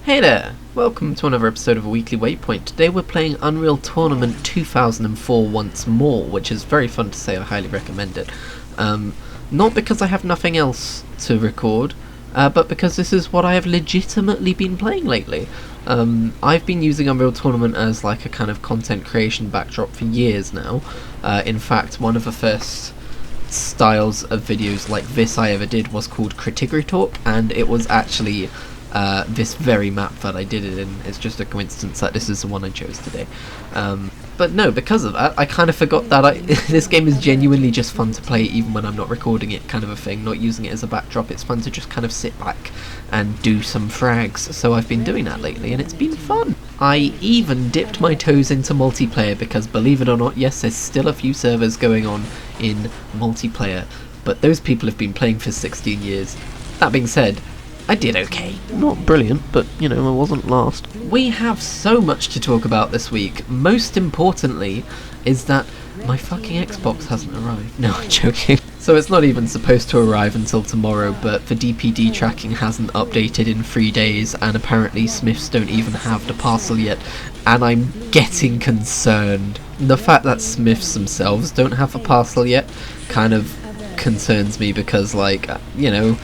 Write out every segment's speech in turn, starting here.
Hey there! Welcome to another episode of a weekly Waypoint. Today we're playing Unreal Tournament 2004 once more, which is very fun to say. I highly recommend it. Not because I have nothing else to record, but because this is what I have legitimately been playing lately. I've been using Unreal Tournament as like a kind of content creation backdrop for years now. In fact, one of the first styles of videos like this I ever did was called Kritigri Talk, and it was actually this very map that I did it in. It's just a coincidence that this is the one I chose today. But no, because of that, I kind of forgot that this game is genuinely just fun to play even when I'm not recording it, kind of a thing, not using it as a backdrop. It's fun to just kind of sit back and do some frags, so I've been doing that lately, and it's been fun. I even dipped my toes into multiplayer, because believe it or not, yes, there's still a few servers going on in multiplayer, but those people have been playing for 16 years. That being said, I did okay. Not brilliant, but, you know, I wasn't last. We have so much to talk about this week. Most importantly is that my fucking Xbox hasn't arrived. No, I'm joking. So it's not even supposed to arrive until tomorrow, but the DPD tracking hasn't updated in 3 days, and apparently Smiths don't even have the parcel yet, and I'm getting concerned. The fact that Smiths themselves don't have a parcel yet kind of concerns me, because, like, you know,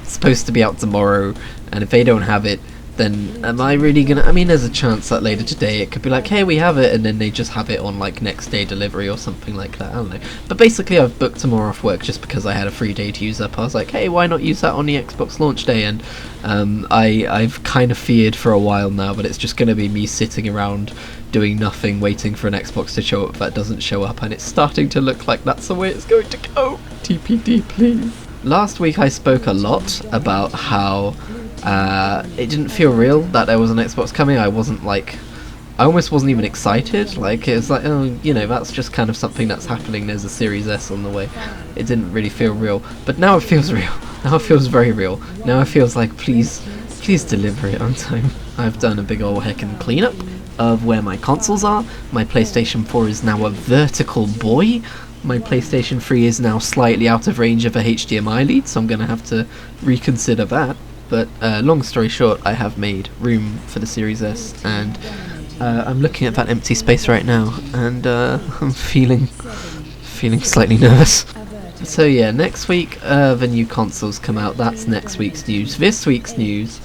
it's supposed to be out tomorrow, and if they don't have it, then am I really gonna... I mean, there's a chance that later today it could be like, hey, we have it, and then they just have it on like next day delivery or something like that. I don't know. But basically I've booked tomorrow off work just because I had a free day to use up. I was like, hey, why not use that on the Xbox launch day? And I've kind of feared for a while now, but it's just gonna be me sitting around doing nothing, waiting for an Xbox to show up that doesn't show up, and it's starting to look like that's the way it's going to go. TPD, please. Last week I spoke a lot about how it didn't feel real that there was an Xbox coming. I almost wasn't even excited. Like, it was like, oh, you know, that's just kind of something that's happening. There's a Series S on the way. It didn't really feel real. But now it feels real. Now it feels very real. Now it feels like, please deliver it on time. I've done a big old heckin' cleanup of where my consoles are. My PlayStation 4 is now a vertical boy. My PlayStation 3 is now slightly out of range of a HDMI lead, so I'm going to have to reconsider that. But long story short, I have made room for the Series S, and I'm looking at that empty space right now, and I'm feeling slightly nervous. So yeah, next week the new consoles come out. That's next week's news. This week's news,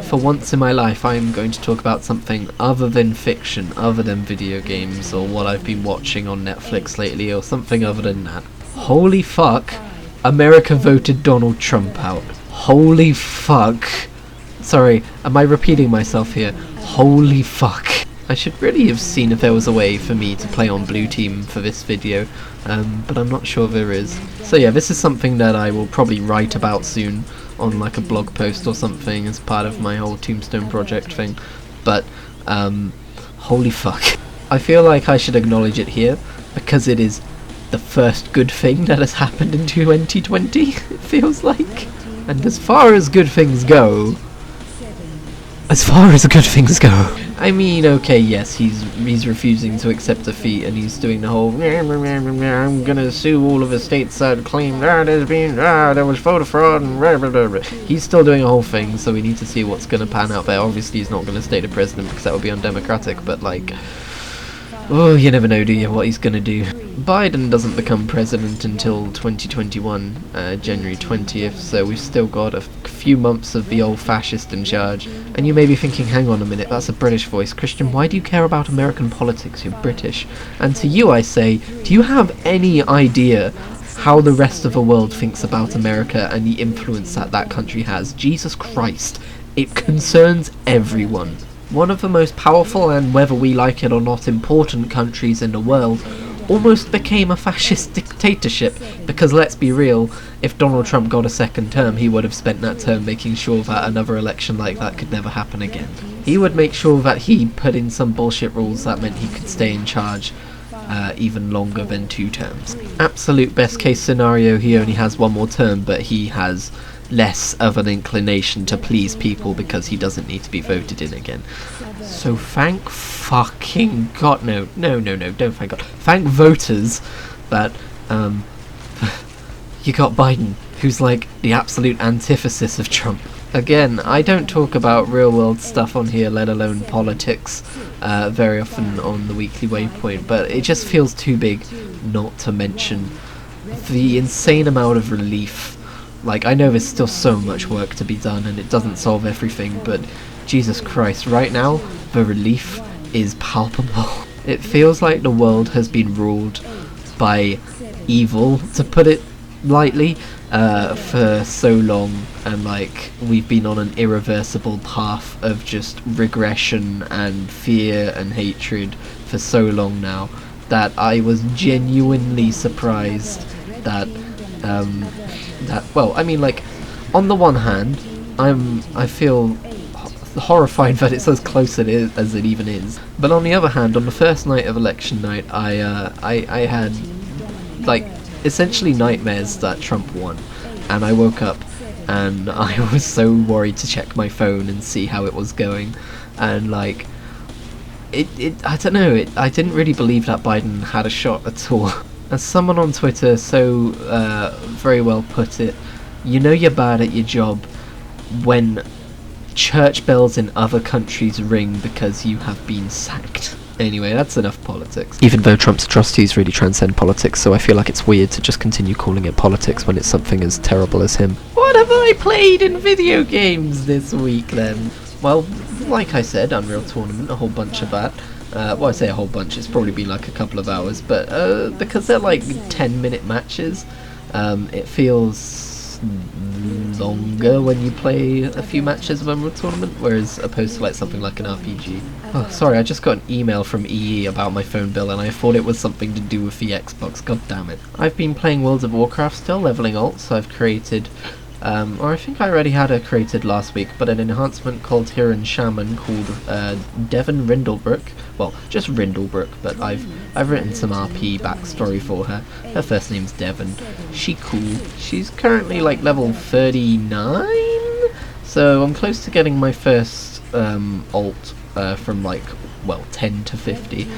for once in my life, I'm going to talk about something other than fiction, other than video games, or what I've been watching on Netflix lately, or something other than that. Holy fuck, America voted Donald Trump out. Holy fuck. Sorry, am I repeating myself here? Holy fuck. I should really have seen if there was a way for me to play on Blue Team for this video, but I'm not sure there is. So yeah, this is something that I will probably write about soon on like a blog post or something as part of my whole Tombstone project thing, but holy fuck. I feel like I should acknowledge it here, because it is the first good thing that has happened in 2020, it feels like. And as far as good things go, I mean, okay, yes, he's refusing to accept defeat, and he's doing the whole I'm gonna sue all of the states that claim there was voter fraud and blah, blah, blah, blah. He's still doing a whole thing, so we need to see what's gonna pan out there. Obviously he's not gonna stay the president, because that would be undemocratic, but like, oh, you never know, do you, what he's gonna do. Biden doesn't become president until 2021, January 20th, so we've still got a few months of the old fascist in charge. And you may be thinking, hang on a minute, that's a British voice. Christian, why do you care about American politics? You're British. And to you I say, do you have any idea how the rest of the world thinks about America and the influence that that country has? Jesus Christ, it concerns everyone. One of the most powerful and, whether we like it or not, important countries in the world almost became a fascist dictatorship, because let's be real, if Donald Trump got a second term, he would have spent that term making sure that another election like that could never happen again. He would make sure that he put in some bullshit rules that meant he could stay in charge even longer than 2 terms. Absolute best case scenario, he only has 1 more term, but he has less of an inclination to please people because he doesn't need to be voted in again. So thank fucking God, no, don't thank God. Thank voters that you got Biden, who's like the absolute antithesis of Trump. Again, I don't talk about real-world stuff on here, let alone politics, very often on the Weekly Waypoint, but it just feels too big not to mention the insane amount of relief. Like, I know there's still so much work to be done, and it doesn't solve everything, but Jesus Christ, right now, the relief is palpable. It feels like the world has been ruled by evil, to put it lightly, for so long, and like we've been on an irreversible path of just regression and fear and hatred for so long now that I was genuinely surprised that well, I mean, like, on the one hand, I feel horrified that it's as close as it even is, but on the other hand, on the first night of election night, I had like essentially nightmares that Trump won, and I woke up and I was so worried to check my phone and see how it was going, and like I don't know, I didn't really believe that Biden had a shot at all. As someone on Twitter so very well put it, you know you're bad at your job when church bells in other countries ring because you have been sacked. Anyway, that's enough politics. Even though Trump's atrocities really transcend politics, so I feel like it's weird to just continue calling it politics when it's something as terrible as him. What have I played in video games this week then? Well, like I said, Unreal Tournament, a whole bunch of that. Well, I say a whole bunch, it's probably been like a couple of hours, but because they're like 10-minute matches, it feels longer when you play a few matches of Unreal Tournament, whereas opposed to like something like an RPG. Oh, sorry, I just got an email from EE about my phone bill and I thought it was something to do with the Xbox, god damn it. I've been playing World of Warcraft still, leveling alts. I've created, or I think I already had her created last week, but an enhancement called Hiran Shaman called Devon Rindlebrook. Well, just Rindlebrook, but I've written some RP backstory for her. Her first name's Devon. She cool. She's currently like level 39, so I'm close to getting my first alt from like, well, 10 to 50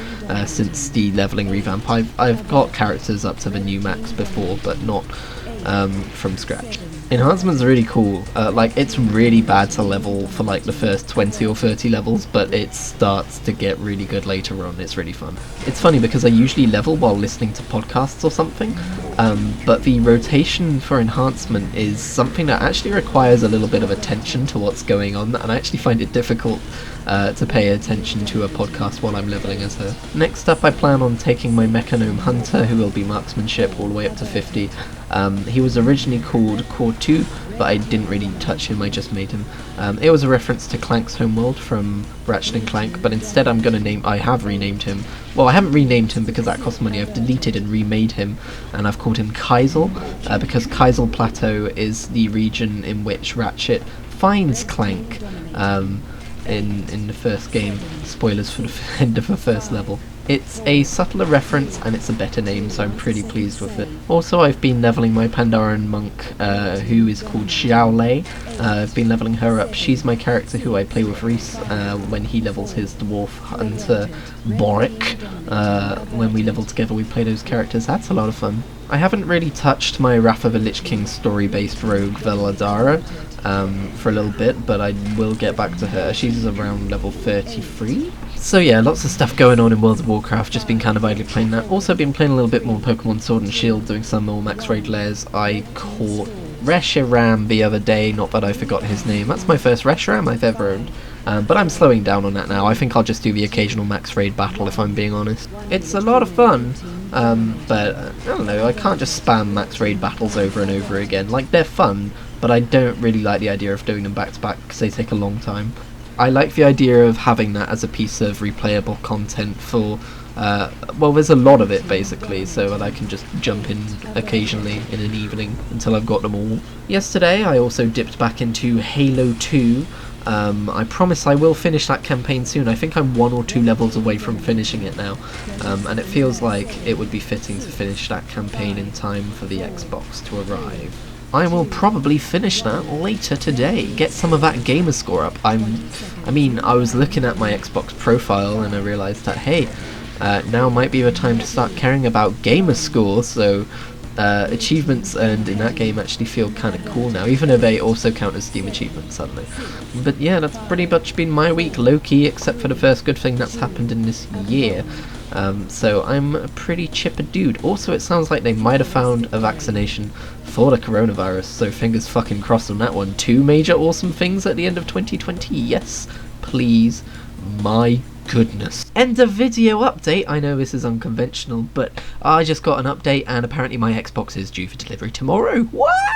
since the leveling revamp. I've got characters up to the new max before, but not from scratch. Enhancements are really cool. Like, it's really bad to level for like the first 20 or 30 levels, but it starts to get really good later on. It's really fun. It's funny because I usually level while listening to podcasts or something, but the rotation for enhancement is something that actually requires a little bit of attention to what's going on, and I actually find it difficult to pay attention to a podcast while I'm leveling as her. Next up, I plan on taking my Mechanome Hunter, who will be marksmanship all the way up to 50. He was originally called Core 2, but I didn't really touch him, I just made him. It was a reference to Clank's Homeworld from Ratchet & Clank, but instead I have renamed him. Well, I haven't renamed him because that costs money. I've deleted and remade him, and I've called him Kaisel, because Kaisel Plateau is the region in which Ratchet finds Clank in the first game. Spoilers for the end of the first level. It's a subtler reference and it's a better name, so I'm pretty pleased with it. Also, I've been leveling my Pandaren monk, who is called Xiao Lei. I've been leveling her up. She's my character who I play with Reese when he levels his dwarf hunter Boric. When we level together, we play those characters. That's a lot of fun. I haven't really touched my Wrath of the Lich King story-based rogue Veladara for a little bit, but I will get back to her. She's around level 33. So yeah, lots of stuff going on in World of Warcraft, just been kind of idly playing that. Also been playing a little bit more Pokemon Sword and Shield, doing some more max raid layers. I caught Reshiram the other day, not that I forgot his name. That's my first Reshiram I've ever owned. But I'm slowing down on that now. I think I'll just do the occasional max raid battle if I'm being honest. It's a lot of fun, but I don't know, I can't just spam max raid battles over and over again. Like, they're fun, but I don't really like the idea of doing them back to back because they take a long time. I like the idea of having that as a piece of replayable content for, well, there's a lot of it basically, so that I can just jump in occasionally in an evening until I've got them all. Yesterday I also dipped back into Halo 2. I promise I will finish that campaign soon. I think I'm 1 or 2 levels away from finishing it now, and it feels like it would be fitting to finish that campaign in time for the Xbox to arrive. I will probably finish that later today, get some of that gamer score up. I mean, I was looking at my Xbox profile and I realised that, hey, now might be the time to start caring about gamer score, so achievements earned in that game actually feel kind of cool now, even though they also count as Steam achievements suddenly. But yeah, that's pretty much been my week, low-key, except for the first good thing that's happened in this year. So I'm a pretty chipper dude. Also, it sounds like they might have found a vaccination for the coronavirus, so fingers fucking crossed on that one. 2 major awesome things at the end of 2020, yes, please, my goodness. End of video update. I know this is unconventional, but I just got an update and apparently my Xbox is due for delivery tomorrow. Wow!